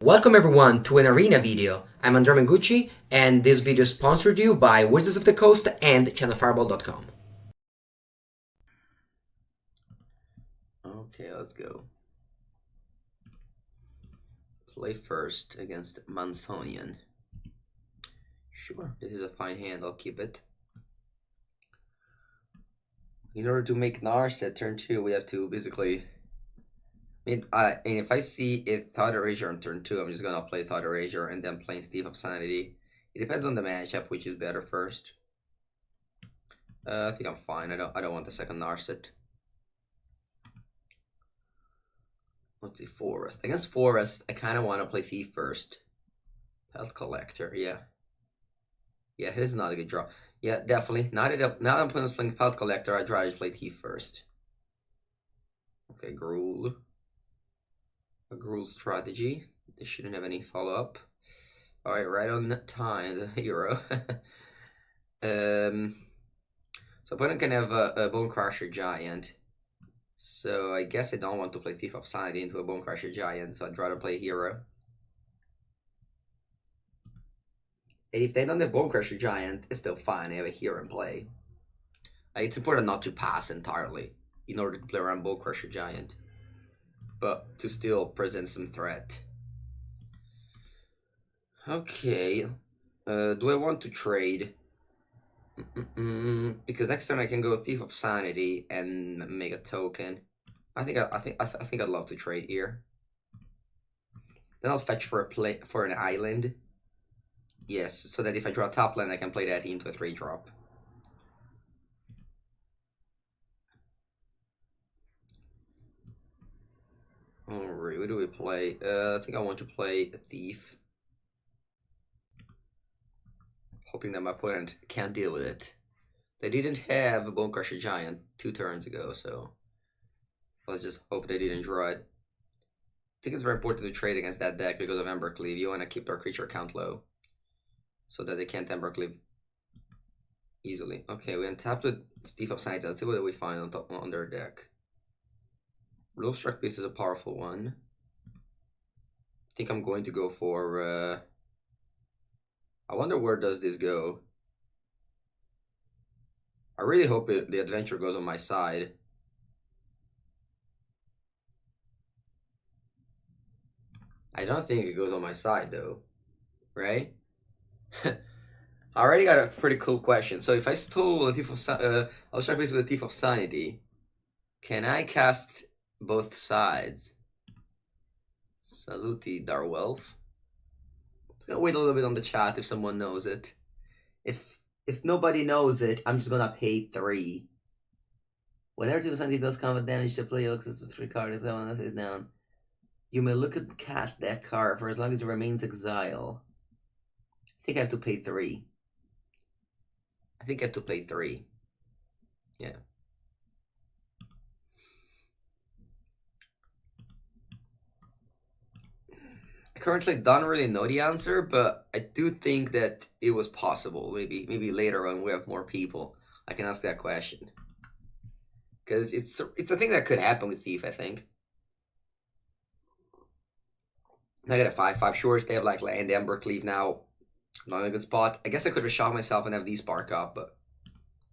Welcome everyone to an arena video. I'm Andrea Mengucci, and this video is sponsored to you by Wizards of the Coast and channelfireball.com. Okay, let's go. Play first against Mansonian. Sure, this is a fine hand, I'll keep it. In order to make Nars at turn 2, we have to basically... and if I see a Thought Erasure on turn 2, I'm just gonna play Thought Erasure and then playing Thief of Sanity. It depends on the matchup, which is better first. I think I'm fine. I don't want the second Narset. Let's see, Forest. Against Forest, I kind of want to play Thief first. Pelt Collector, yeah. Yeah, this is not a good draw. Yeah, definitely. Now that I'm playing Pelt Collector, I'd rather play Thief first. Okay, Gruul. A Gruul strategy. They shouldn't have any follow-up. Alright, right on time, the hero. So opponent can have a Bone Crusher Giant. So I guess I don't want to play Thief of Sanity into a Bone Crusher Giant, so I'd rather play hero. If they don't have Bone Crusher Giant, it's still fine. I have a hero in play. It's important not to pass entirely in order to play around Bone Crusher Giant, but to still present some threat. Okay, do I want to trade? Because next turn I can go Thief of Sanity and make a token. I think I'd love to trade here. Then I'll fetch for an island. Yes, so that if I draw a top land, I can play that into a 3-drop. Alright, what do we play? I think I want to play a Thief. Hoping that my opponent can't deal with it. They didn't have a Bone Crusher Giant 2 turns ago, so let's just hope they didn't draw it. I think it's very important to trade against that deck because of Embercleave. You want to keep their creature count low so that they can't Embercleave easily. Okay, we untapped with Thief of Sanity. Let's see what we find on their deck. Gloomshot piece is a powerful one. I think I'm going to go for... I wonder where does this go. I really hope the adventure goes on my side. I don't think it goes on my side though, right? I already got a pretty cool question. So if I stole a Thief of I'll try with a Thief of Sanity. Can I cast both sides? Saluti Darwelf. I'm gonna wait a little bit on the chat if someone knows it. If nobody knows it, I'm just gonna pay 3. Whenever Thief of Sanity does combat damage to player looks at the 3 cards that one face down, you may look at cast that card for as long as it remains exile. I think I have to pay 3. I think I have to pay 3. Yeah. I currently don't really know the answer, but I do think that it was possible. Maybe later on we have more people, I can ask that question. Because it's a thing that could happen with Thief, I think. I got a 5/5 short. They have like land Embercleave now. Not in a good spot. I guess I could have shot myself and have these spark up, but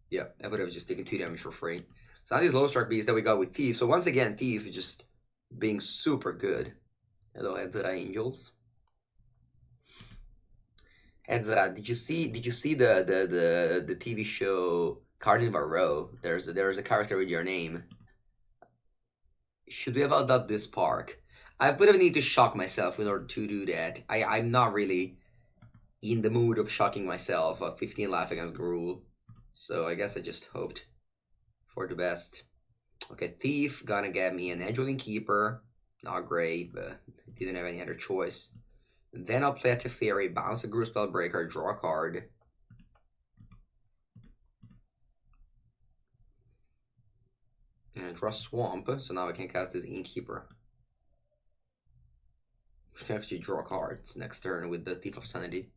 yeah, I would have just taken 2 damage for free. So now these low strike beasts that we got with Thief. So once again, Thief is just being super good. Hello, Edzara Angels. Edzara, did you see the TV show Carnival Row? There's a character with your name. Should we have outdone this park? I would have need to shock myself in order to do that. I'm not really in the mood of shocking myself. 15 life against Gruul. So I guess I just hoped for the best. Okay, Thief gonna get me an Edgeling Keeper. Not great, but didn't have any other choice. Then I'll play a Teferi, bounce a Gruul Spellbreaker, draw a card. And draw Swamp, so now I can cast this Innkeeper. I can actually draw cards next turn with the Thief of Sanity.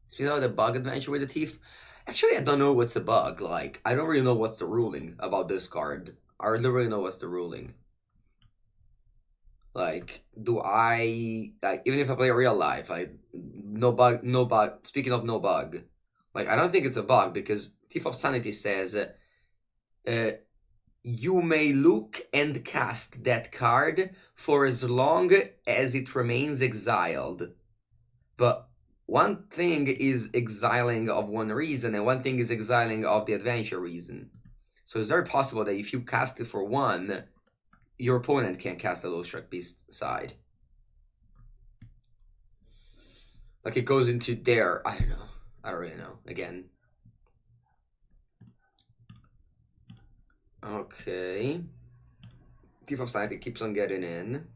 Speaking of the bug adventure with the Thief, actually I don't know what's the bug. Like, I don't really know what's the ruling about this card. I don't really know what's the ruling. Like, do I like even if I play real life, like no bug, no bug. Speaking of no bug, like I don't think it's a bug because Thief of Sanity says you may look and cast that card for as long as it remains exiled. But one thing is exiling of one reason, and one thing is exiling of the adventure reason. So it's very possible that if you cast it for one, your opponent can cast the Low Strike Beast side. Like it goes into their, I don't know. I don't really know. Again. Okay. Thief of Sanity keeps on getting in.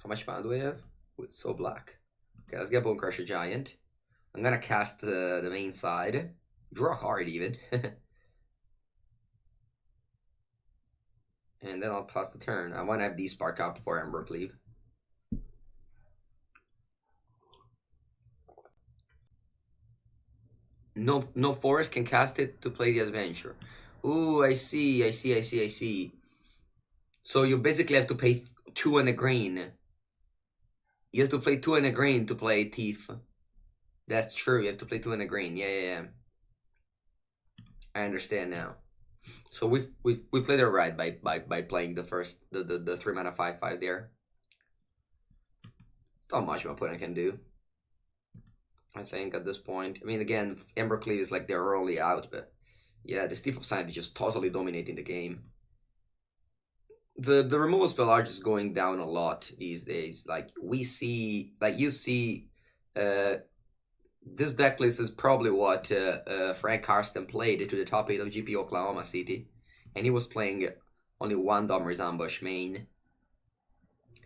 How much mana do we have? Oh, it's so black. Okay, let's get Bone Crusher Giant. I'm gonna cast the main side. Draw a card even. And then I'll pass the turn. I want to have these spark up for Embercleave. No forest can cast it to play the adventure. Ooh, I see. So you basically have to pay 2 and a green. You have to play 2 and a green to play Thief. That's true. You have to play 2 and a green. Yeah. I understand now. So we played it right by playing the first the 3 mana 5/5 there. It's not much my opponent can do. I think at this point. I mean, again, Embercleave is like they're early out, but yeah, the Thief of Sanity just totally dominating the game. The removal spell are just going down a lot these days. Like we see, like you see, this deck list is probably what Frank Karsten played to the top 8 of GP Oklahoma City, and he was playing only one Domer's Ambush main,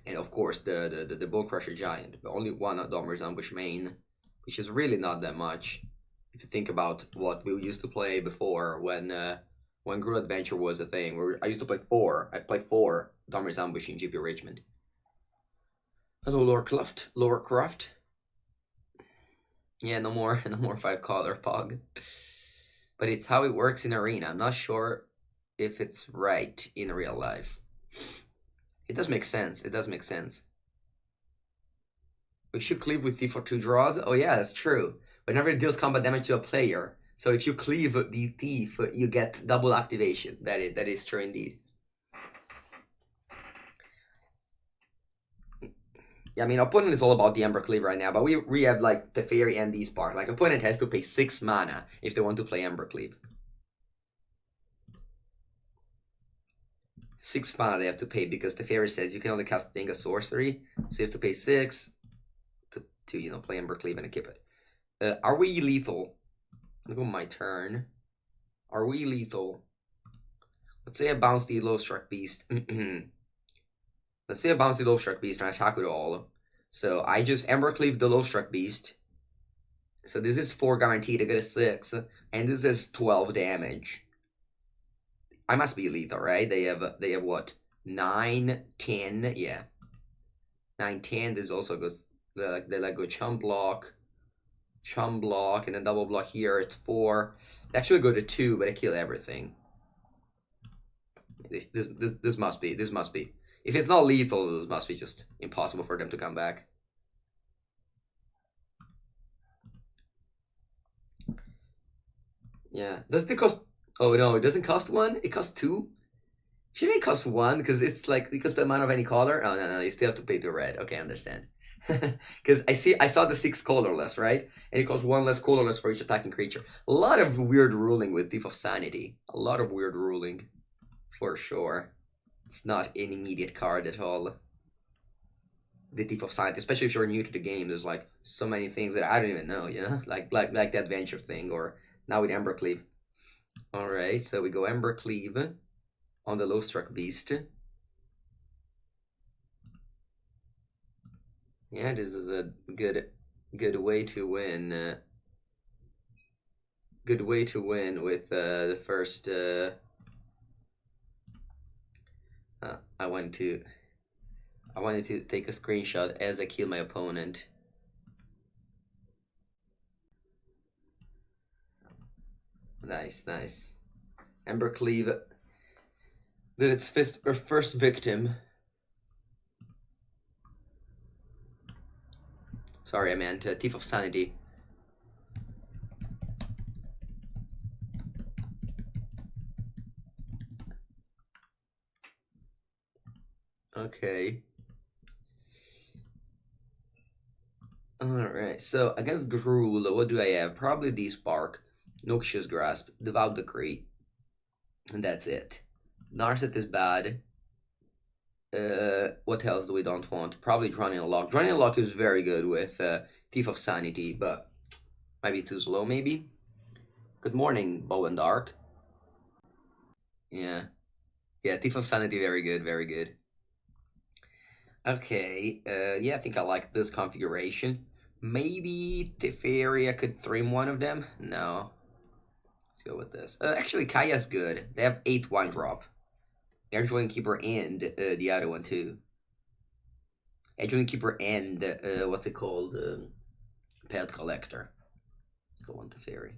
and of course the Bone Crusher Giant, but only one Domer's Ambush main, which is really not that much if you think about what we used to play before when Gruul Adventure was a thing. Where I used to play 4. I played 4 Domer's Ambush in GP Richmond. Hello, Lower Croft. Yeah, no more 5-color Pog. But it's how it works in Arena. I'm not sure if it's right in real life. It does make sense. We should cleave with Thief for 2 draws. Oh yeah, that's true. But never deals combat damage to a player. So if you cleave the Thief, you get double activation. That is true indeed. Yeah, I mean, opponent is all about the Embercleave right now, but we have like the Fairy and these part. Like opponent has to pay 6 mana if they want to play Embercleave. 6 mana they have to pay because the Fairy says you can only cast thing a sorcery, so you have to pay 6 to you know play Embercleave and keep it. Are we lethal? I'm gonna go my turn. Are we lethal? Let's say I bounce the Low Strike Beast. Let's say I bounce the Low Strike Beast and I attack with all. So I just Embercleave the Low Strike Beast. So this is 4 guaranteed to get a 6, and this is 12 damage. I must be lethal, right? They have what? 9, 10, yeah. 9, 10. This also goes they like go chum block, and then double block here. It's 4. They actually go to 2, but I kill everything. This must be. If it's not lethal, it must be just impossible for them to come back. Yeah. Does it cost? Oh no, it doesn't cost 1. It costs 2. Shouldn't it cost 1? Because it's like you can spend mana of any color. Oh no, you still have to pay the red. Okay, I understand. Because I saw the 6 colorless, right? And it costs 1 less colorless for each attacking creature. A lot of weird ruling with Thief of Sanity. A lot of weird ruling, for sure. It's not an immediate card at all. The Thief of Sanity, especially if you're new to the game, there's like so many things that I don't even know, you know, like the adventure thing, or now with Embercleave. All right, so we go Embercleave on the Low Strike Beast. Yeah, this is a good way to win. Good way to win with the first. I wanted to take a screenshot as I kill my opponent. Nice. Embercleave with its first victim. Sorry, I meant Thief of Sanity. Okay. Alright, so against Gruul, what do I have? Probably D-Spark, Noxious Grasp, Devout Decree, and that's it. Narset is bad. What else do we don't want? Probably Drowning Lock. Drowning Lock is very good with Thief of Sanity, but might be too slow, maybe? Good morning, Bow and Dark. Yeah. Yeah, Thief of Sanity, very good, very good. Okay, yeah, I think I like this configuration. Maybe Teferi, I could trim one of them? No. Let's go with this. Actually, Kaya's good. They have 8 1 drop. Edgeling Keeper and the other one too. Edgeling Keeper and what's it called? Pelt Collector. Let's go on Teferi.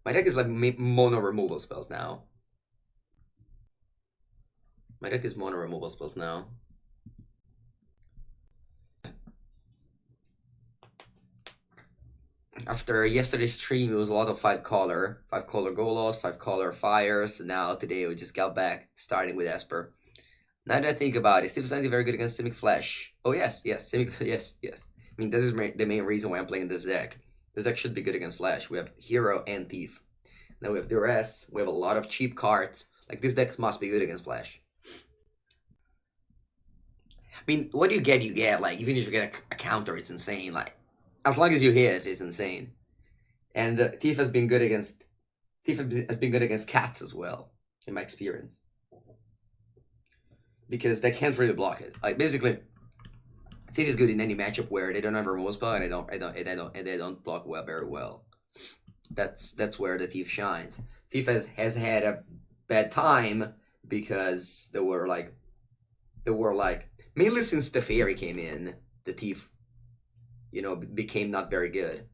My deck is like mono removal spells now. My deck is mono removal spells now. After yesterday's stream, it was a lot of 5-color. 5-color Golos, 5-color Fires. Now today we just got back, starting with Esper. Now that I think about it, Thief of Sanity very good against Simic Flash. Oh yes, yes, Simic, yes. I mean, this is the main reason why I'm playing this deck. This deck should be good against Flash. We have Hero and Thief. Now we have Duress. We have a lot of cheap cards. Like, this deck must be good against Flash. I mean, what do you get? You get, like, even if you get a counter, it's insane. Like, as long as you hit, it's insane. And Thief has been good against cats as well, in my experience. Because they can't really block it. Like, basically, Thief is good in any matchup where they don't have a removal spell and they don't block very well. That's where the Thief shines. Thief has had a bad time because there were like mainly since the Fairy came in, the Thief, became not very good.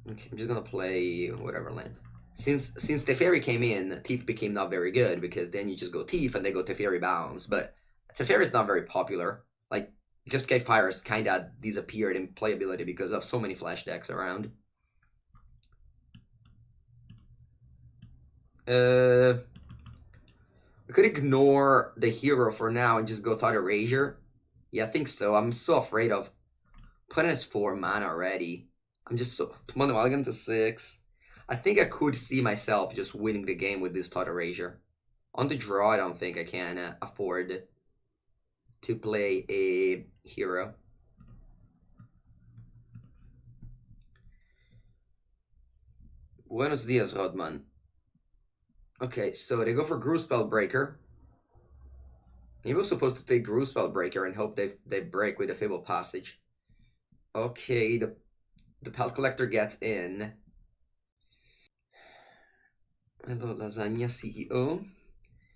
Okay, I'm just gonna play whatever lands. Since Teferi came in, Thief became not very good because then you just go Thief and they go Teferi Bounce. But Teferi is not very popular. Like, just K Fires kind of disappeared in playability because of so many Flash decks around. We could ignore the Hero for now and just go Thought Erasure. Yeah, I think so. I'm so afraid of putting his 4 mana already. I'm just so... Mono Mulligan to 6. I think I could see myself just winning the game with this Thought Erasure. On the draw, I don't think I can afford to play a Hero. Buenos dias, Rodman. Okay, so they go for Gruul Spellbreaker. He was supposed to take Gruul Spellbreaker and hope they break with a Fabled Passage. Okay, the Pelt Collector gets in. Hello, Lasagna CEO.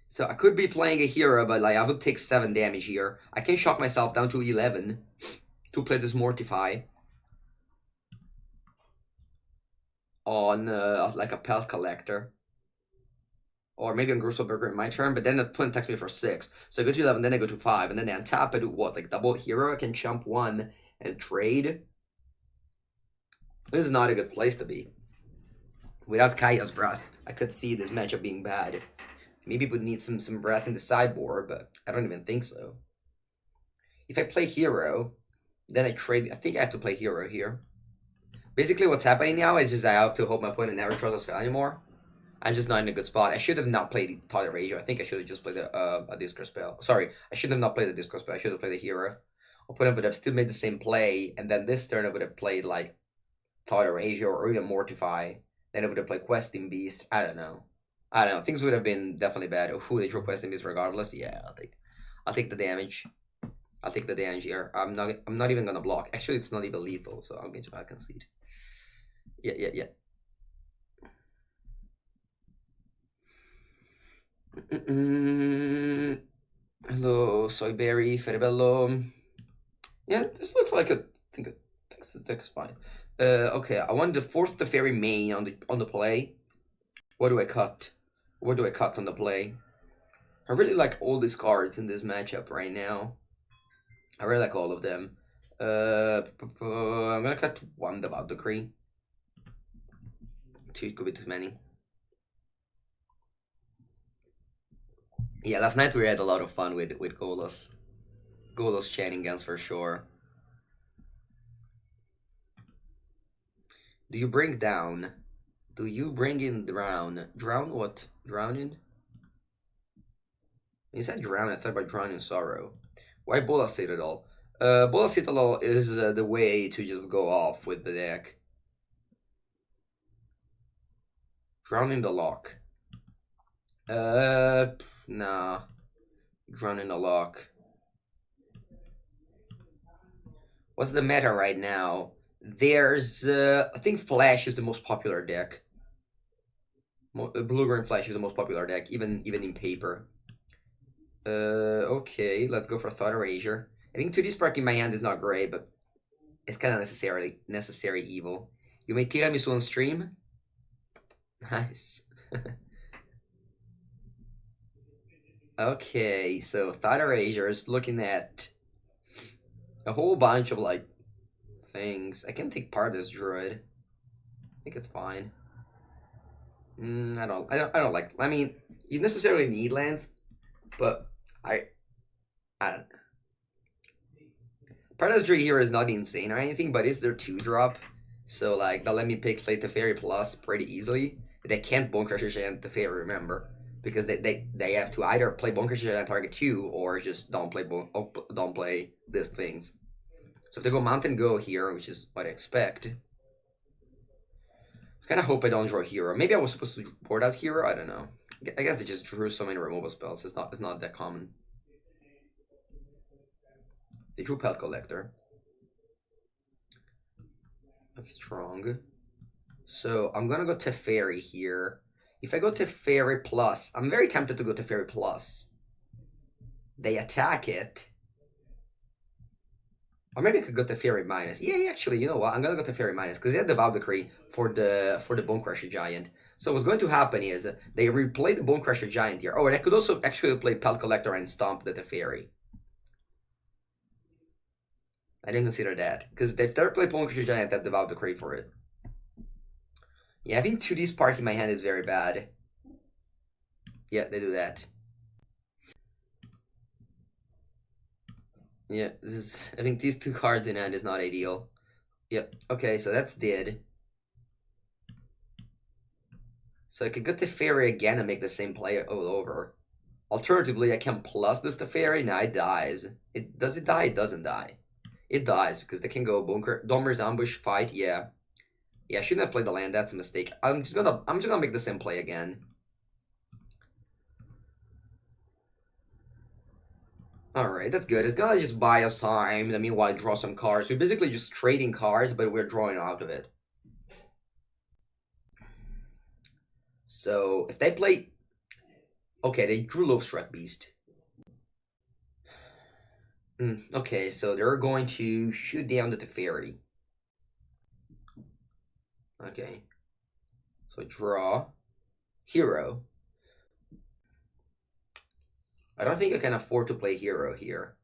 So I could be playing a Hero, but like I would take 7 damage here. I can shock myself down to 11 to play this Mortify on like a Pelt Collector. Or maybe on Gruul Spellbreaker in my turn, but then the opponent attacks me for 6. So I go to 11, then I go to 5, and then I untap, I do what? Like double Hero? I can chump 1 and trade? This is not a good place to be. Without Kaya's Breath, I could see this matchup being bad. Maybe it would need some breath in the sideboard, but I don't even think so. If I play Hero, then I trade... I think I have to play Hero here. Basically, what's happening now is just I have to hope my opponent never throws a spell anymore. I'm just not in a good spot. I should have not played Thought Erasure. I think I should have just played a Discard Spell. Sorry, I should have not played the Discard Spell. I should have played the Hero. Opponent would have still made the same play, and then this turn I would have played like Thought Erasure or even Mortify. Then I would have played Questing Beast. I don't know. Things would have been definitely bad. Ooh, they drew Questing Beast regardless. Yeah, I'll take the damage. I'll take the damage here. I'm not even gonna block. Actually, it's not even lethal, so I'm going to back concede. Yeah. Hello, Soyberry, Feribello. Yeah, this looks like I think this deck is fine. Okay, I want the fourth Teferi main on the play. What do I cut? What do I cut on the play? I really like all these cards in this matchup right now. I really like all of them. I'm gonna cut one Devout Decree. Two could be too many. Yeah, last night we had a lot of fun with Golos. Golos shenanigans for sure. Do you bring down? Do you bring in drown? Drown what? Drowning? You said drown, I thought about drowning sorrow. Why Bola Citadel? Bola Citadel is the way to just go off with the deck. Drowning the lock. Nah. Drowning the lock. What's the meta right now? There's, I think Flash is the most popular deck. Blue-green Flash is the most popular deck, even in paper. Okay, let's go for Thought Erasure. I think 2D Spark in my hand is not great, but it's kind of necessary evil. You make tiramisu on stream? Nice. Okay, so Thought Erasure is looking at a whole bunch of, like, things. I can take part as Druid. I think it's fine. I don't like. I mean, you necessarily need lands, but I don't. Paradise Druid here is not insane or anything, but it's their 2-drop, so like they'll let me pick play Teferi Plus pretty easily. They can't Bonecrusher Giant Teferi, remember, because they have to either play Bonecrusher Giant target 2 or just don't play these things. So if they go Mountain Go here, which is what I expect. I kind of hope I don't draw Hero. Maybe I was supposed to board out Hero. I don't know. I guess they just drew so many removal spells. It's not that common. They drew Pelt Collector. That's strong. So I'm gonna go Teferi here. If I go Teferi Plus, I'm very tempted to go Teferi Plus. They attack it. Or maybe I could go Teferi Minus. Yeah, actually, you know what? I'm gonna go Teferi Minus because they had the Vow Decree for the Bonecrusher Giant. So what's going to happen is they replay the Bonecrusher Giant here. Oh, and I could also actually play Pelt Collector and stomp the Teferi. I didn't consider that. Because if they play Bonecrusher Giant, they have the Vow Decree for it. Yeah, I think 2D Spark in my hand is very bad. Yeah, they do that. Yeah, I think these 2 cards in hand is not ideal. Yep, okay, so that's dead. So I could go Teferi again and make the same play all over. Alternatively, I can plus this Teferi. Now it dies. Does it die? It doesn't die. It dies because they can go Domer's Ambush, fight. Yeah, I shouldn't have played the land. That's a mistake. I'm just gonna make the same play again. Alright, that's good. It's gonna just buy us time. I mean, while I draw some cards. We're basically just trading cards, but we're drawing out of it. So, if they play... Okay, they drew Lovestruck Beast. Okay, so they're going to shoot down the Teferi. Okay. So, draw. Hero. I don't think I can afford to play Hero here.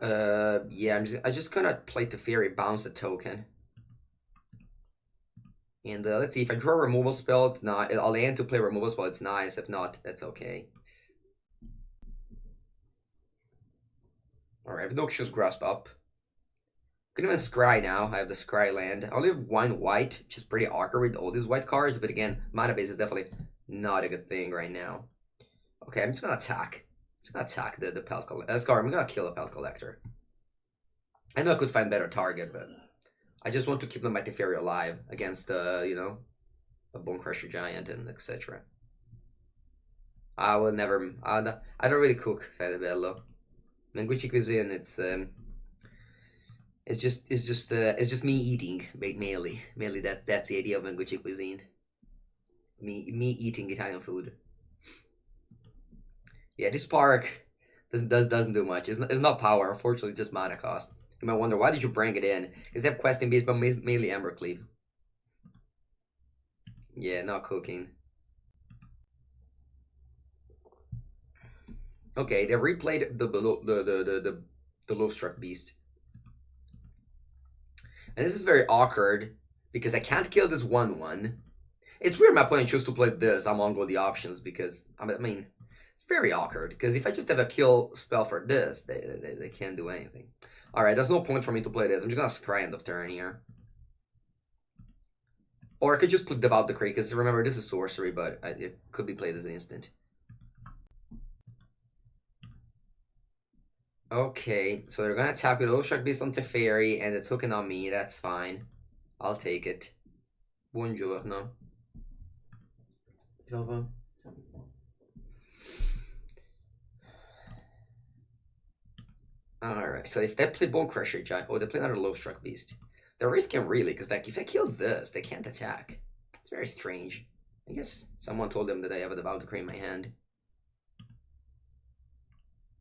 Yeah, I'm just gonna play Teferi, bounce a token. And let's see, if I draw a removal spell, it's not. I'll land to play removal spell, it's nice. If not, that's okay. Alright, I have Noxious Grasp up. I can even scry now. I have the scry land. I only have 1 white, which is pretty awkward with all these white cards, but again, mana base is definitely not a good thing right now. Okay, I'm just gonna attack. The Pelt Collector. I'm gonna kill the Pelt Collector. I know I could find better target, but I just want to keep my Teferi alive against, you know, a Bonecrusher Giant and etc. I will never. I don't really cook Fede Bello. Mengucci cuisine. It's just me eating mainly. That's the idea of Mengucci cuisine. Me eating Italian food. Yeah, this Spark doesn't do much. It's not power, unfortunately, it's just mana cost. You might wonder, why did you bring it in? Because they have questing beast, but mainly Embercleave. Yeah, not cooking. Okay, they replayed the low struck beast. And this is very awkward because I can't kill this 1/1. It's weird my opponent chose to play this among all the options because I mean it's very awkward because if I just have a kill spell for this, they can't do anything. Alright, there's no point for me to play this. I'm just gonna scry end of turn here. Or I could just put Devout Decree, because remember this is sorcery, but it could be played as an instant. Okay, so they're gonna attack with Oshak Beast on Teferi and the token on me, that's fine. I'll take it. Buongiorno. Alright, so if they play Bone Crusher Giant, oh, they play another Low Struck Beast. They're risking really, because like if I kill this, they can't attack. It's very strange. I guess someone told them that I have a Devout Decree in my hand.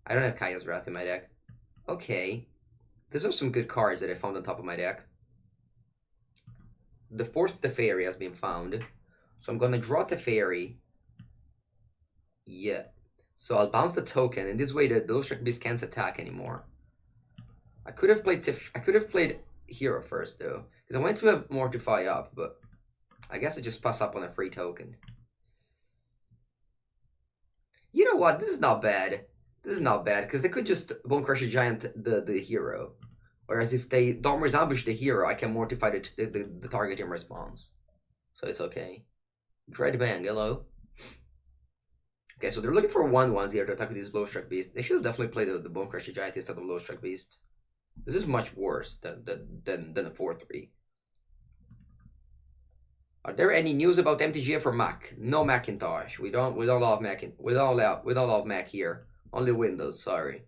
I don't have Kaya's Wrath in my deck. Okay. These are some good cards that I found on top of my deck. The 4th Teferi has been found. So I'm going to draw Teferi. Yeah. So I'll bounce the token, and this way the Low-Struck Beast can't attack anymore. I could have played Hero first, though. Because I wanted to have Mortify up, but I guess I just pass up on a free token. You know what? This is not bad. This is not bad, because they could just Bone Crusher Giant the hero. Whereas if they Dormer's ambush the hero, I can mortify the target in response. So it's okay. Dreadbang, hello. Okay, so they're looking for 1/1s here to attack with this Low Strike Beast. They should have definitely played the Bone Crusher Giant instead of Low Strike Beast. This is much worse than a 4/3. Are there any news about MTGA for Mac? No Macintosh. We don't love Mac. We don't love Mac here. Only Windows, sorry.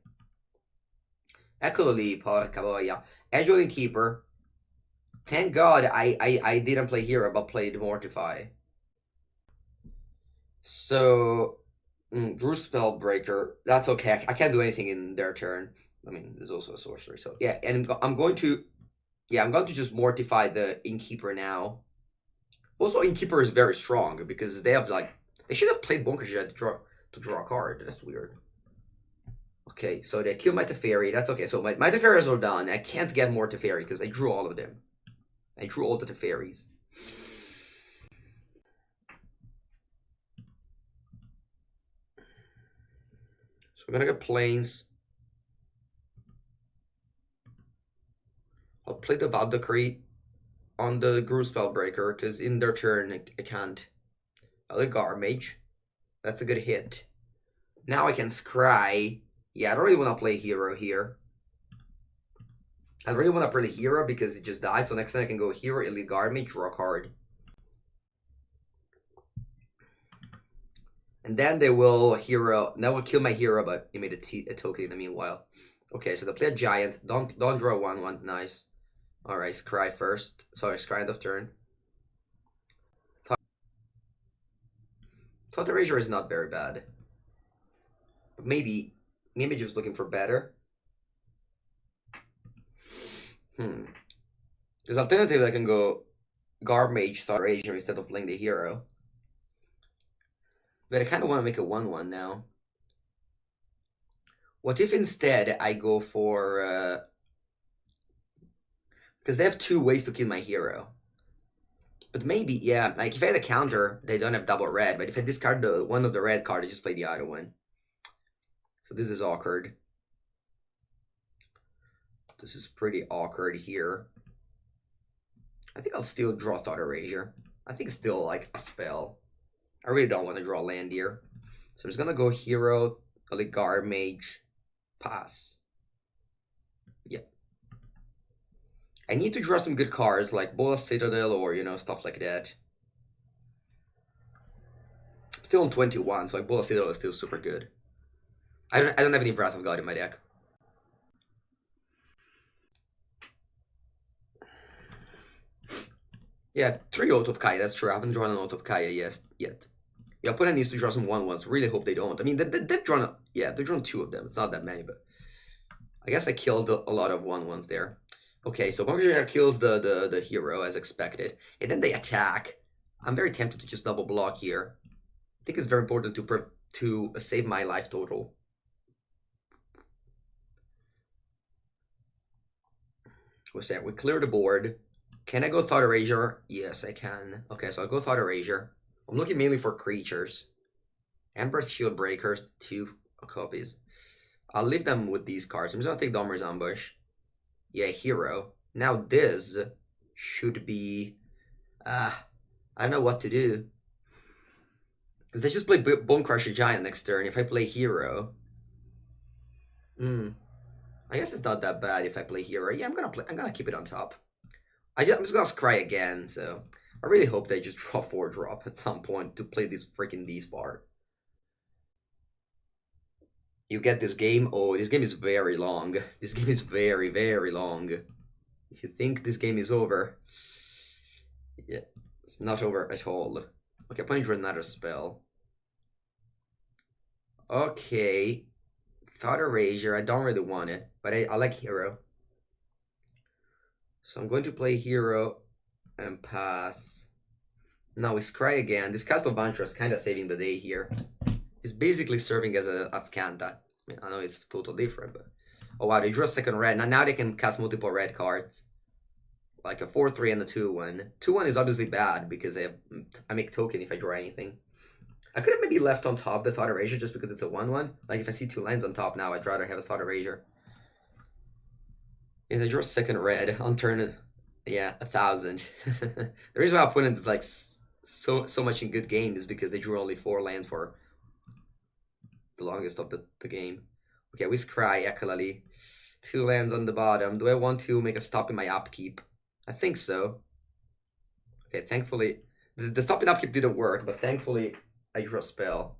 Eccolo lì, porca boia. Edgeling Keeper. Thank God I didn't play Hero, but played Mortify. So, Drew Spellbreaker. That's okay. I can't do anything in their turn. I mean, there's also a sorcery. So, yeah, and I'm going to just Mortify the Innkeeper now. Also, Innkeeper is very strong because they have, like, they should have played Bunker Jet to draw a card. That's weird. Okay, so they kill my Teferi. That's okay. So my Teferis are done. I can't get more Teferi because I drew all of them. I drew all the Teferis. So we're gonna get Plains. I'll play the Devout Decree on the Gruul Spellbreaker because in their turn I can't. I'll get Garbage. That's a good hit. Now I can Scry. Yeah, I don't really want to play Hero here. I really want to play the Hero because it just dies. So next time I can go Hero, Elite Guard, draw a card. And then they will Hero. That will kill my Hero, but he made a token in the meanwhile. Okay, so they play a Giant. Don't draw 1/1. Nice. Alright, Scry first. Sorry, Scry end of turn. Thought Erasure is not very bad. But maybe just looking for better. Because alternatively I can go Garbage Thought Erasure instead of playing the Hero. But I kind of want to make a 1/1 now. What if instead I go for... because they have 2 ways to kill my Hero. But maybe, yeah, like if I had a counter, they don't have double red. But if I discard one of the red card, I just play the other one. So this is awkward. This is pretty awkward here. I think I'll still draw Thought Erasure. I think it's still like a spell. I really don't want to draw land here. So I'm just gonna go Hero, like Guard Mage, pass. Yep. I need to draw some good cards like Bola Citadel or, you know, stuff like that. I'm still on 21, so like Bola Citadel is still super good. I don't have any Wrath of God in my deck. Yeah, 3 Oath of Kaya, that's true. I haven't drawn an Oath of Kaya yet. Your opponent needs to draw some 1/1s. Really hope they don't. I mean, they've drawn, yeah, they've drawn 2 of them. It's not that many, but I guess I killed a lot of 1/1s there. Okay, so Bunker Giant kills the hero as expected, and then they attack. I'm very tempted to just double block here. I think it's very important to save my life total. What's that? We clear the board. Can I go Thought Erasure? Yes, I can. Okay, so I'll go Thought Erasure. I'm looking mainly for creatures. Ember Shield Breakers, 2 copies. I'll leave them with these cards. I'm just gonna take Domer's Ambush. Yeah, hero. Now this should be... I don't know what to do. Because they just play Bone Crusher Giant next turn. If I play hero... I guess it's not that bad if I play hero. Yeah, I'm gonna keep it on top. I'm just gonna scry again, so... I really hope they just draw 4-drop at some point to play this freaking D-Spar. You get this game. Oh, this game is very long. This game is very, very long. If you think this game is over, yeah, it's not over at all. Okay, I'm putting draw another spell. Okay, Thought Erasure. I don't really want it, but I like hero. So I'm going to play hero and pass. Now we scry again. This Castle Vantra is kind of saving the day here. He's basically serving as a Atscanta. I mean, I know it's totally different, but... Oh wow, they drew a second red. Now they can cast multiple red cards. Like a 4/3 and a 2/1. 2/1 is obviously bad because I make token if I draw anything. I could have maybe left on top the Thought Erasure just because it's a 1/1. Like if I see 2 lands on top now, I'd rather have a Thought Erasure. And they draw a second red on turn... Yeah, 1,000. The reason why opponent is like so much in good game is because they drew only 4 lands for the longest of the game. Okay, we scry Ekalali. 2 lands on the bottom. Do I want to make a stop in my upkeep? I think so. Okay, thankfully the stop in upkeep didn't work, but thankfully I drew a spell.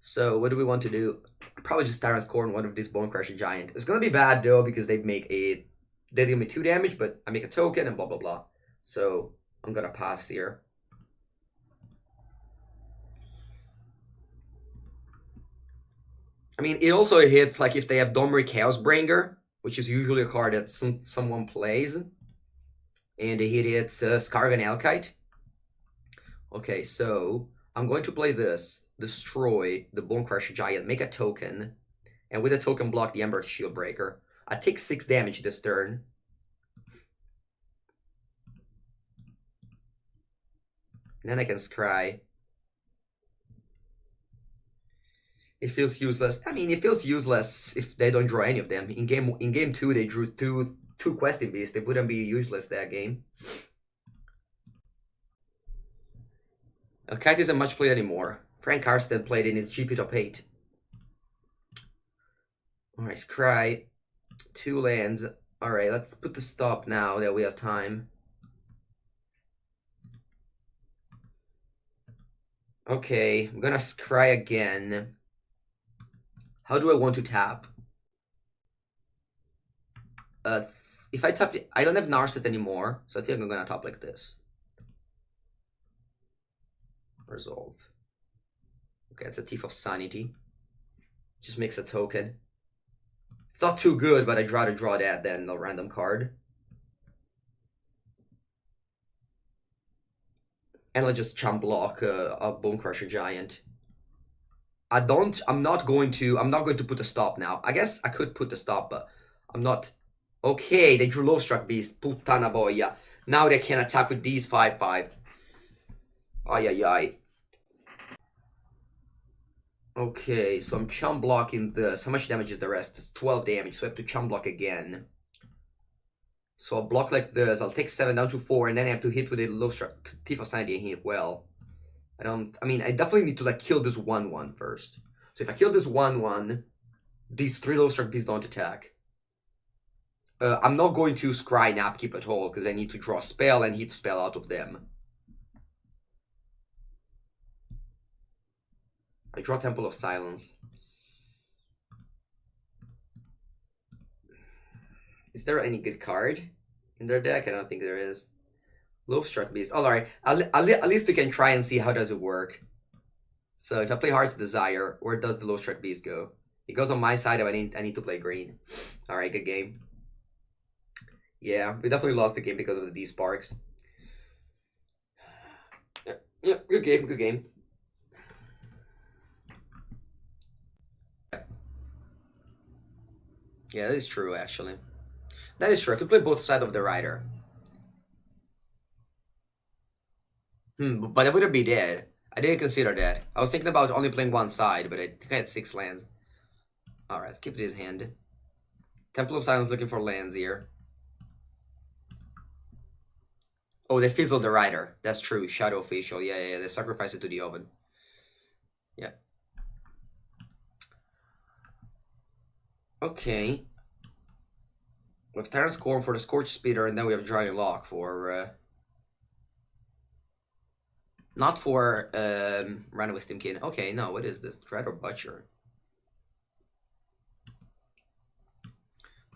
So what do we want to do? Probably just Tyrant's Core on one of these Bone Crusher Giant. It's gonna be bad though because they deal me 2 damage, but I make a token and blah blah blah. So I'm gonna pass here. I mean, it also hits like if they have Domri Chaosbringer, which is usually a card that someone plays, and it hits Skargan Alkite. Okay, so I'm going to play this, destroy the Bone Crusher Giant, make a token, and with a token block the Ember Shield Breaker. I take 6 damage this turn. And then I can scry. It feels useless. I mean, it feels useless if they don't draw any of them. In game 2, they drew two Questing Beasts. They wouldn't be useless that game. Kite isn't much played anymore. Frank Karsten played in his GP top 8. Alright, scry. 2 lands. Alright, let's put the stop now that we have time. Okay, I'm gonna scry again. How do I want to tap? If I tap, I don't have Narset anymore, so I think I'm gonna tap like this. Resolve. Okay, it's a Thief of Sanity. Just makes a token. It's not too good, but I'd rather draw that than a random card. And I'll just chump block a Bone Crusher Giant. I'm not going to put a stop now. I guess I could put a stop, but I'm not. Okay, they drew Lovestruck Beast. Puttana boia. Now they can attack with these 5/5. Ay ay ay. Okay, so I'm chum blocking this. How much damage is the rest? It's 12 damage, so I have to chum block again. So I'll block like this. I'll take 7 down to 4, and then I have to hit with a Lovestruck Thief of Sanity and hit well. I mean, I definitely need to like kill this 1/1 first. So if I kill this 1/1, these 3 Lovestruck Beasts don't attack. I'm not going to scry and upkeep at all because I need to draw a spell and hit spell out of them. I draw Temple of Silence. Is there any good card in their deck? I don't think there is. Lovestruck Beast. Oh, alright. At least we can try and see how does it work. So if I play Heart's Desire, where does the Lovestruck Beast go? He goes on my side if I need to play green. Alright, good game. Yeah, we definitely lost the game because of the D-Sparks. Yeah, good game, good game. Yeah, that is true, actually. That is true. I could play both sides of the rider. But I wouldn't be dead. I didn't consider that. I was thinking about only playing one side, but I think I had 6 lands. Alright, let's keep it in his hand. Temple of Silence looking for lands here. Oh, they fizzled the rider. That's true. Shadow Facial. Yeah. They sacrificed it to the oven. Yeah. Okay. We have Terran Scorn for the Scorch Speeder, and then we have Drying Lock for... Not for Random Wisdom King. Okay, no, what is this? Dread or Butcher?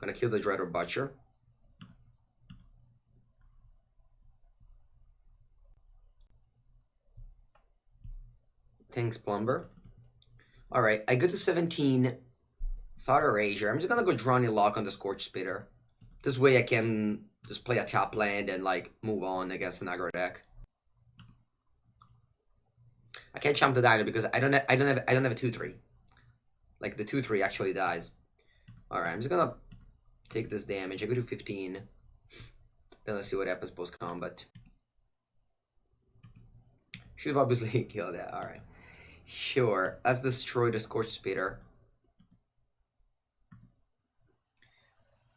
Gonna kill the Dread or Butcher. Thanks, Plumber. Alright, I go to 17. Thought Erasure. I'm just gonna go Drawing Lock on the Scorch Spitter. This way I can just play a top land and like move on against an aggro deck. I can't champ the dino because I don't have a 2/3. Like the 2/3 actually dies. Alright, I'm just gonna take this damage. I go to 15. Then let's see what happens post combat. Should have obviously killed that. Alright. Sure. Let's destroy the Scorch Spitter.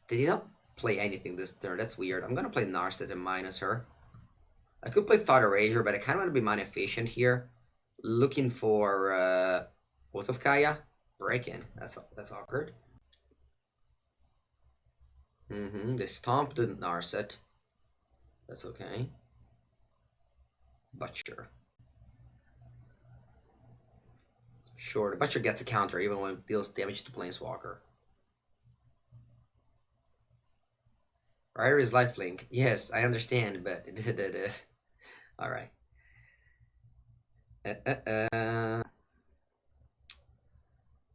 Did he not play anything this turn? That's weird. I'm gonna play Narset and minus her. I could play Thought Erasure, but I kinda wanna be mana efficient here. Looking for Oath of Kaya. Break-in. That's awkward. They stomped the Narset. That's okay. Butcher. Sure, the Butcher gets a counter even when it deals damage to Planeswalker. Rider is lifelink. Yes, I understand, but alright.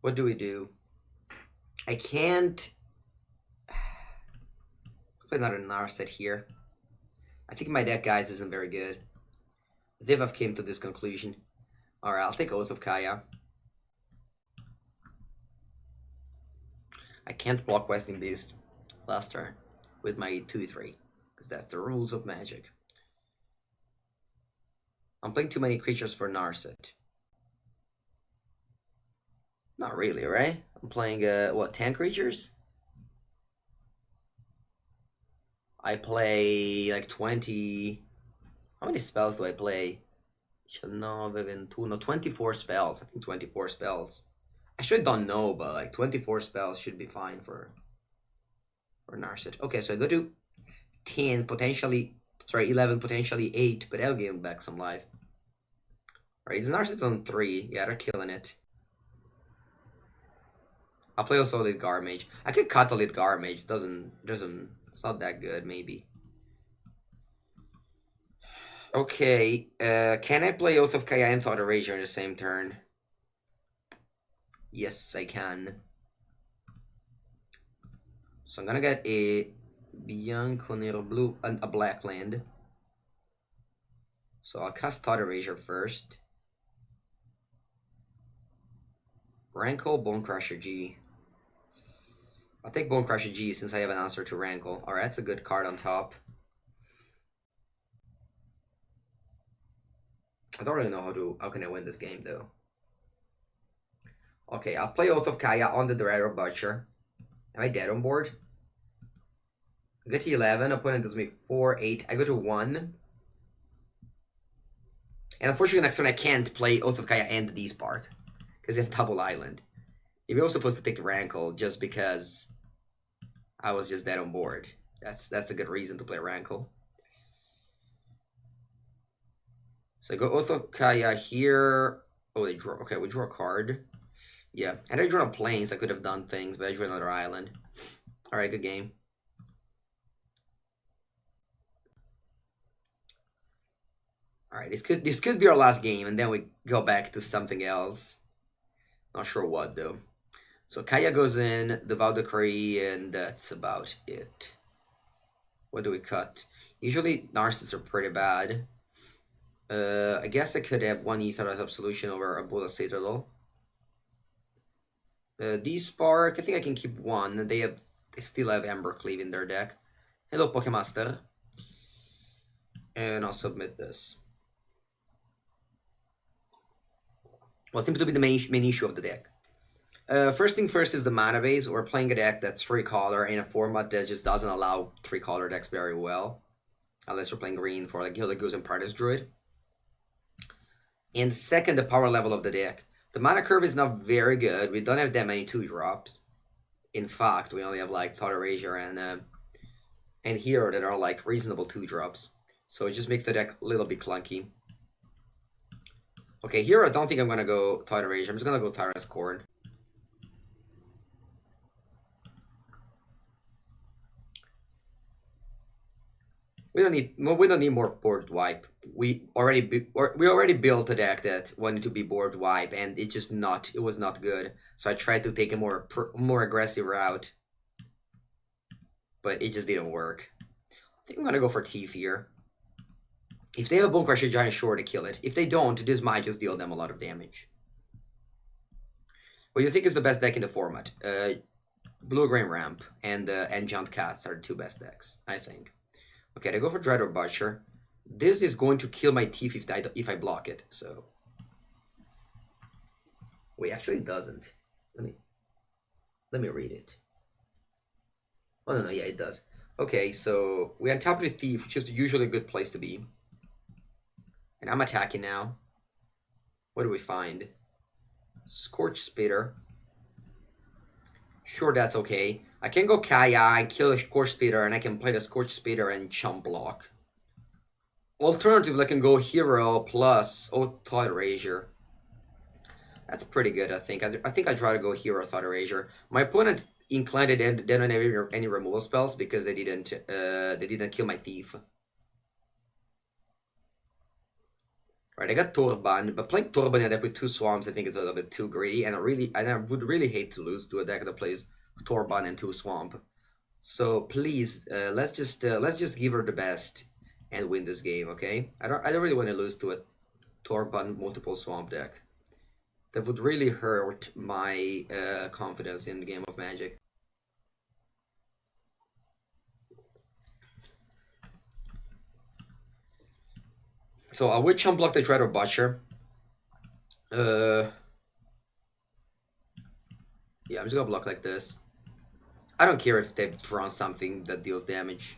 What do we do? I can't play another Narset here. I think my deck, guys, isn't very good. I've came to this conclusion. Alright, I'll take Oath of Kaya. I can't block Westing Beast last turn with my 2/3, because that's the rules of Magic. I'm playing too many creatures for Narset. Not really, right? I'm playing, what, 10 creatures? I play, like, 20... How many spells do I play? No, 24 spells. I think 24 spells. I should don't know, but, like, 24 spells should be fine for Narset. Okay, so I go to 10, potentially... Sorry, 11, potentially 8, but I'll gain back some life. Alright, Narset's on 3. Yeah, they're killing it. I'll play also Lidgar Mage. I could cut the Lidgar Mage. It's not that good, maybe. Okay, can I play Oath of Kaya and Thought Erasure in the same turn? Yes, I can. So I'm gonna get a Bianco Nero Blue, a black land. So I'll cast Thought Erasure first. Rankle, Bonecrusher G. I'll take Bonecrusher G since I have an answer to Rankle. Alright, that's a good card on top. I don't really know how can I win this game though. Okay, I'll play Oath of Kaya on the Dread or Butcher. Am I dead on board? I go to 11, opponent does me 4, 8. I go to 1. And unfortunately next turn I can't play Oath of Kaya and the D-Spark. Because they have double island. Maybe I was supposed to take Rankle just because I was just dead on board. That's a good reason to play Rankle. So I go Oath of Kaya here. Oh, they draw. Okay, we draw a card. Yeah, and I drew on planes. I could have done things, but I drew another island. Alright, good game. Alright, this could be our last game, and then we go back to something else. Not sure what, though. So Kaya goes in, Devout Decree, and that's about it. What do we cut? Usually Narcissists are pretty bad. I guess I could have one Ether as Absolution over a Bulla Citadel. D-Spark, I think I can keep one. They still have Embercleave in their deck. Hello, Pokemaster. And I'll submit this. What seems to be the main issue of the deck. First thing first is the mana base. We're playing a deck that's 3-color in a format that just doesn't allow 3-color decks very well. Unless you're playing green for like Gilded Goose and Prentice Druid. And second, the power level of the deck. The mana curve is not very good. We don't have that many 2-drops. In fact, we only have like Thought Erasure and Hero that are like reasonable 2-drops. So it just makes the deck a little bit clunky. Okay, here I don't think I'm gonna go Thought Erasure. I'm just gonna go Tyrant's Corn. We don't need more board wipe. We already built a deck that wanted to be board wipe, and it was not good. So I tried to take a more aggressive route, but it just didn't work. I think I'm gonna go for Thief here. If they have a Bonecrusher Giant, sure to kill it. If they don't, this might just deal them a lot of damage. What do you think is the best deck in the format? Blue-Green Ramp and Giant Cats are the 2 best decks, I think. Okay, they go for Dreador Butcher. This is going to kill my Thief if I block it, so... Wait, actually it doesn't. Let me read it. Oh, no, yeah, it does. Okay, so we untap the Thief, which is usually a good place to be. And I'm attacking now. What do we find? Scorch Spitter. Sure, that's okay. I can go Kaya and kill the Scorch Spitter, and I can play the Scorch Spitter and chump block. Alternatively, I can go Hero plus Thought Erasure. That's pretty good, I think. I think I'd try to go Hero Thought Erasure. My opponent inclined they don't have any removal spells because they didn't kill my Thief. Right, I got Turban, but playing Turban in a deck with 2 swamps, I think it's a little bit too greedy, and I would really hate to lose to a deck that plays Turban and 2 swamp. So please, let's just give her the best and win this game, okay? I don't really want to lose to a Turban multiple swamp deck. That would really hurt my confidence in the game of Magic. So I would chump block the Dreador Butcher. Yeah, I'm just gonna block like this. I don't care if they've drawn something that deals damage.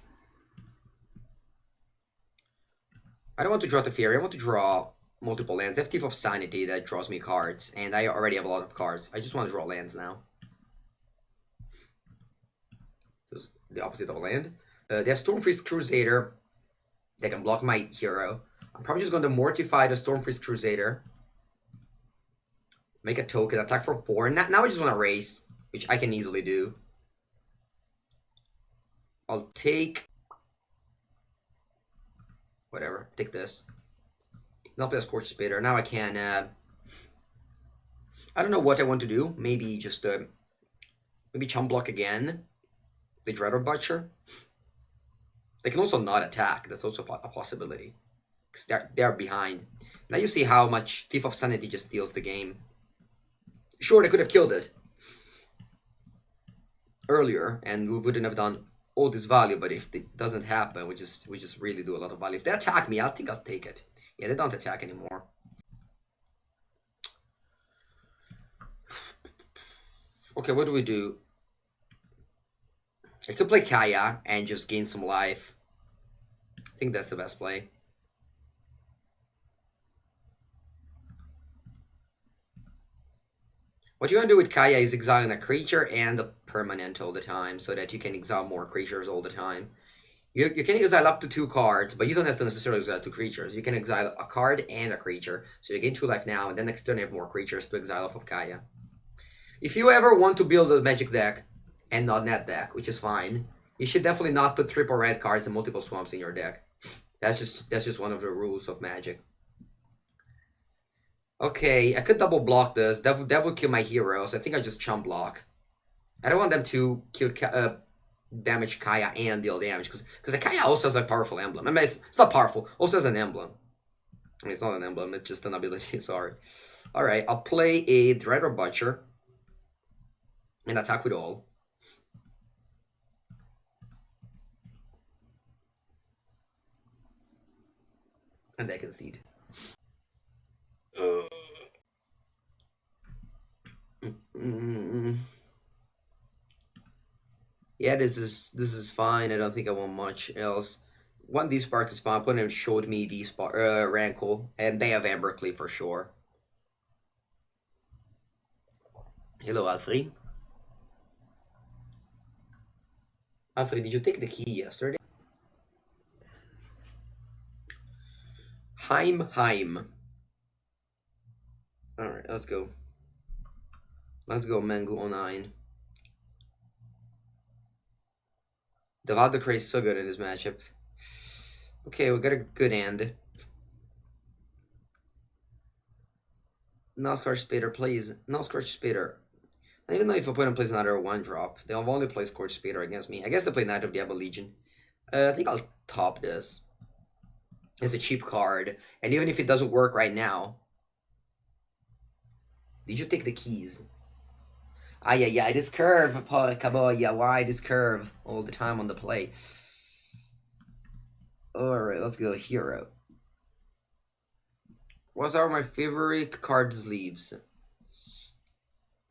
I don't want to draw Teferi, I want to draw multiple lands. I have Thief of Sanity that draws me cards, and I already have a lot of cards. I just want to draw lands now. So it's the opposite of a land. They have Stormfreeze Crusader that can block my hero. I'm probably just going to mortify the Stormfreeze Crusader. Make a token, attack for 4. Now I just want to race, which I can easily do. I'll take... whatever, take this. Now play a Scorch Spitter. Now I can... I don't know what I want to do. Maybe just... maybe chump block again. The Dreador Butcher. They can also not attack. That's also a possibility. Because they're behind. Now you see how much Thief of Sanity just steals the game. Sure, they could have killed it earlier, and we wouldn't have done all this value, but if it doesn't happen, we just really do a lot of value. If they attack me, I think I'll take it. Yeah, they don't attack anymore. Okay, what do we do? I could play Kaya and just gain some life. I think that's the best play. What you want to do with Kaya is exiling a creature and a permanent all the time, so that you can exile more creatures all the time. You can exile up to 2 cards, but you don't have to necessarily exile 2 creatures. You can exile a card and a creature, so you gain 2 life now, and then next turn you have more creatures to exile off of Kaya. If you ever want to build a Magic deck, and not net deck, which is fine, you should definitely not put triple red cards and multiple swamps in your deck. That's just one of the rules of Magic. Okay, I could double block this. That would kill my hero, so I think I just chump block. I don't want them to kill damage Kaya and deal damage, because the Kaya also has a powerful emblem. I mean, it's not powerful. Also has an emblem. I mean, it's not an emblem. It's just an ability. Sorry. All right, I'll play a Dreador Butcher and attack with all. And I concede. Yeah, this is fine. I don't think I want much else. One D Spark is fine. Opponent showed me D Spark, Rankle, and they have Ambercleave for sure. Hello, Alfred. Alfred, did you take the key yesterday? Heim. Alright, let's go. Let's go, Mengu 09. Devadakray is so good in this matchup. Okay, we got a good end. No Scorch Spader, please. No Scorch Spader. I don't even know if opponent plays another 1-drop. They'll only play Scorch Spader against me. I guess they play Knight of the Diablo Legion. I think I'll top this. It's a cheap card. And even if it doesn't work right now... Did you take the keys? Yeah, this curve, Kaboya. Why this curve all the time on the play? Alright, let's go hero. What are my favorite card sleeves?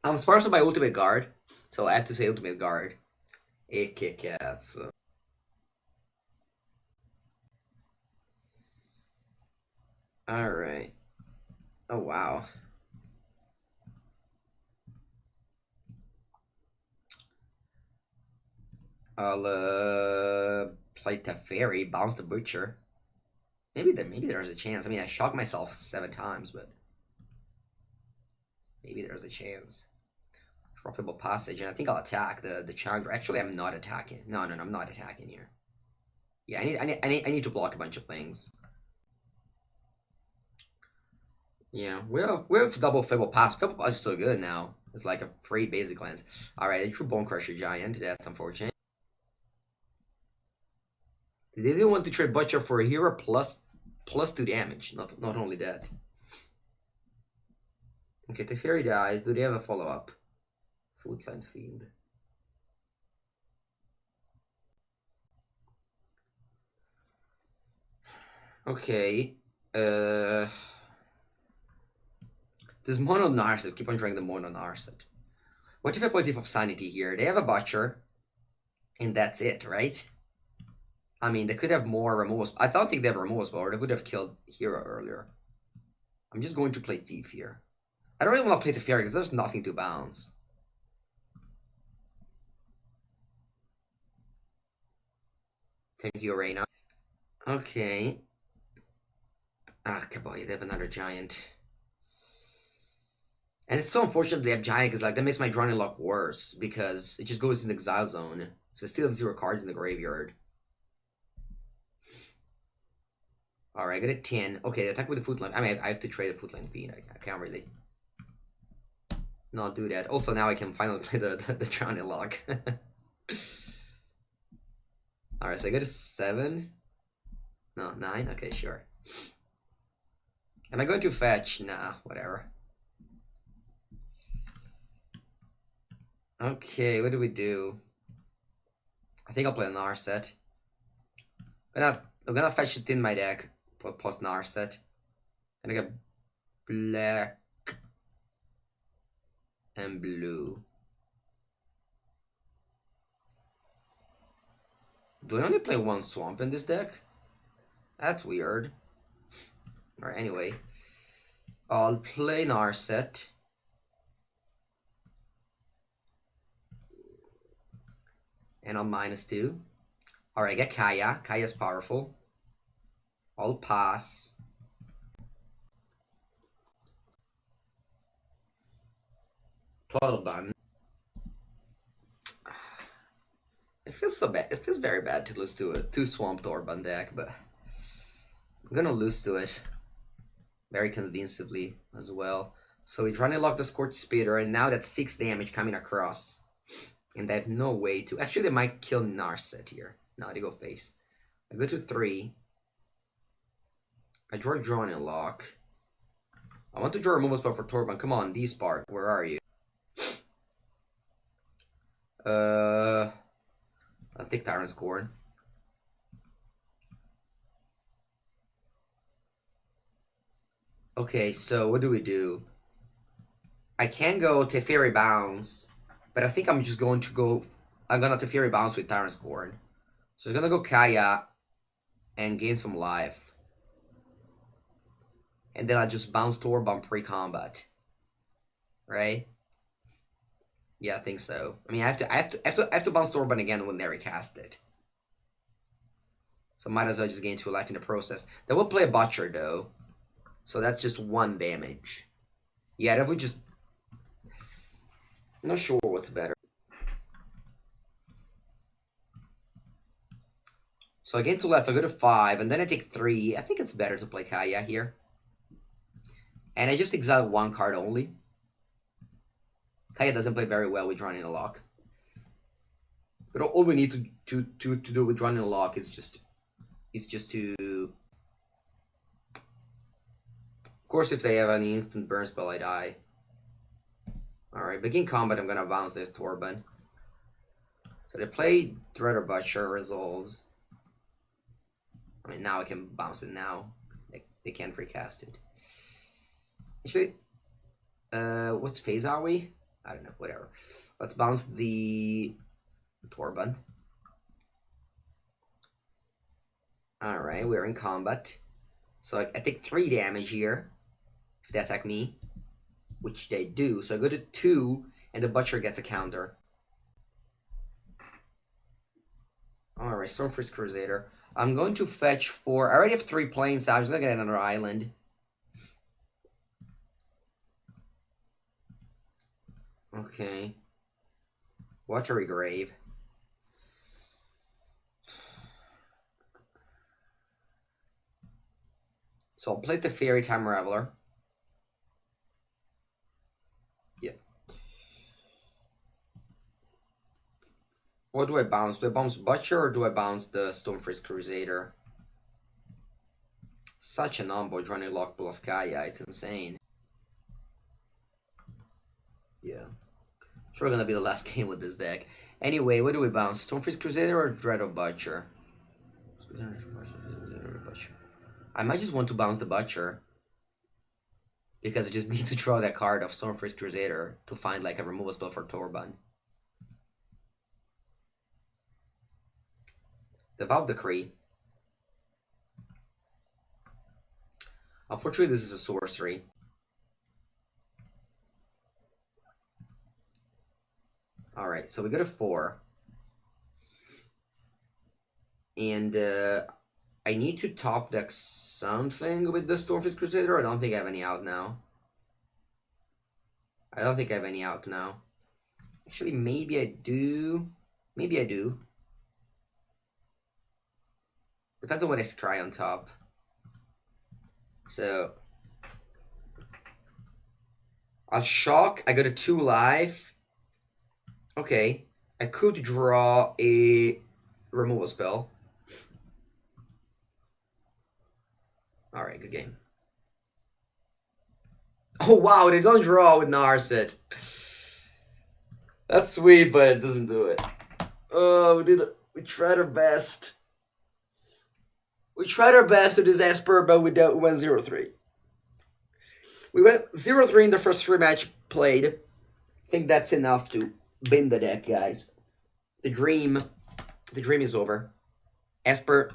I'm sponsored by Ultimate Guard, so I have to say Ultimate Guard. Cats. Alright. Oh, wow. I'll play Teferi, bounce the Butcher. Maybe there's a chance. I mean, I shocked myself 7 times, but maybe there's a chance. Trophyable Passage, and I think I'll attack the Challenger. Actually, I'm not attacking. No, I'm not attacking here. Yeah, I need to block a bunch of things. Yeah, we have double Fable Pass. Fable Pass is so good now. It's like a free basic lens. Alright, I drew Bone Crusher Giant. That's unfortunate. They didn't want to trade Butcher for a hero plus 2 damage. Not only that. Okay, Teferi dies. Do they have a follow-up? Footland Fiend. Okay. This Mono Narset. Keep on trying the Mono Narset. What if I play Thief of Sanity here? They have a Butcher. And that's it, right? I mean, they could have more removals. I don't think they have removals, or they would have killed Hero earlier. I'm just going to play Thief here. I don't even want to play Teferi because there's nothing to bounce. Thank you, Reina. Okay. Ah, Kaboy, they have another Giant. And it's so unfortunate they have Giant because like that makes my drawing luck worse because it just goes in the Exile Zone. So I still have 0 cards in the graveyard. Alright, I got a 10. Okay, attack with the Footland. I mean, I have to trade the Footland Fiend. I can't really not do that. Also, now I can finally play the Drowning Lock. Alright, so I got a 7. No, 9? Okay, sure. Am I going to fetch? Nah, whatever. Okay, what do we do? I think I'll play an Narset. I'm gonna fetch it in my deck. Plus Narset. And I got black and blue. Do I only play 1 swamp in this deck? That's weird. Alright, anyway. I'll play Narset. And I'll -2. Alright, I get Kaya. Kaya's powerful. I'll pass. Plottlebun. It feels so bad. It feels very bad to lose to a 2 Swamp Torban deck, but I'm gonna lose to it. very convincingly as well. So we're trying to lock the Scorch Spitter, and now that's 6 damage coming across. And they have no way to... Actually, they might kill Narset here. No, they go face. I go to 3. I draw Drawing Lock. I want to draw a removal spell for Torban. Come on, D-Spark. Where are you? I'll take Tyrant Scorn. Okay, so what do we do? I can go Teferi Bounce, but I think I'm just going to go... I'm gonna Teferi Bounce with Tyrant Scorn. So it's gonna go Kaya and gain some life. And then I just bounce Torban pre-combat. Right? Yeah, I think so. I mean, I have to bounce Torban again when they recast it. So might as well just gain 2 life in the process. They will play a Butcher though. So that's just 1 damage. Yeah, that would just... I'm not sure what's better. So I gain 2 life, I go to 5, and then I take 3. I think it's better to play Kaya here. And I just exile 1 card only. Kaya doesn't play very well with Drawing a Lock. But all we need to do with Drawing a Lock is just to... Of course, if they have any instant burn spell, I die. Alright, begin combat, I'm gonna bounce this Torban. So they play Dreader Butcher, resolves. I mean, now I can bounce it now. They can't recast it. Actually, what's phase are we? I don't know, whatever. Let's bounce the Torban. Alright, we're in combat. So I take 3 damage here. If they attack me. Which they do. So I go to 2, and the Butcher gets a counter. Alright, Stormfreeze Crusader. I'm going to fetch 4. I already have 3 planes, so I'm just going to get another island. Okay. Watery Grave. So I'll play the Fairy Time Reveler. Yeah. What do I bounce? Do I bounce Butcher or do I bounce the Stormfreeze Crusader? Such an on-board Drawing a Lock plus Kaya, it's insane. Yeah. Sure gonna be the last game with this deck. Anyway, what do we bounce? Stormfreeze Crusader or Dread of Butcher? I might just want to bounce the Butcher. Because I just need to draw that card of Stormfreeze Crusader to find like a removal spell for Torban. Devout Decree. Unfortunately, this is a sorcery. Alright, so we go to 4. And I need to top deck something with the Stormfist Crusader. I don't think I have any out now. Actually, maybe I do. Maybe I do. Depends on what I scry on top. So I'll shock. I go to 2 life. Okay. I could draw a removal spell. Alright, good game. Oh wow, they don't draw with Narset. That's sweet, but it doesn't do it. Oh, we tried our best. We tried our best to this Esper, but we went 0-3. We went 0-3 in the first 3 match played. I think that's enough to bin the deck, guys. The dream is over. Esper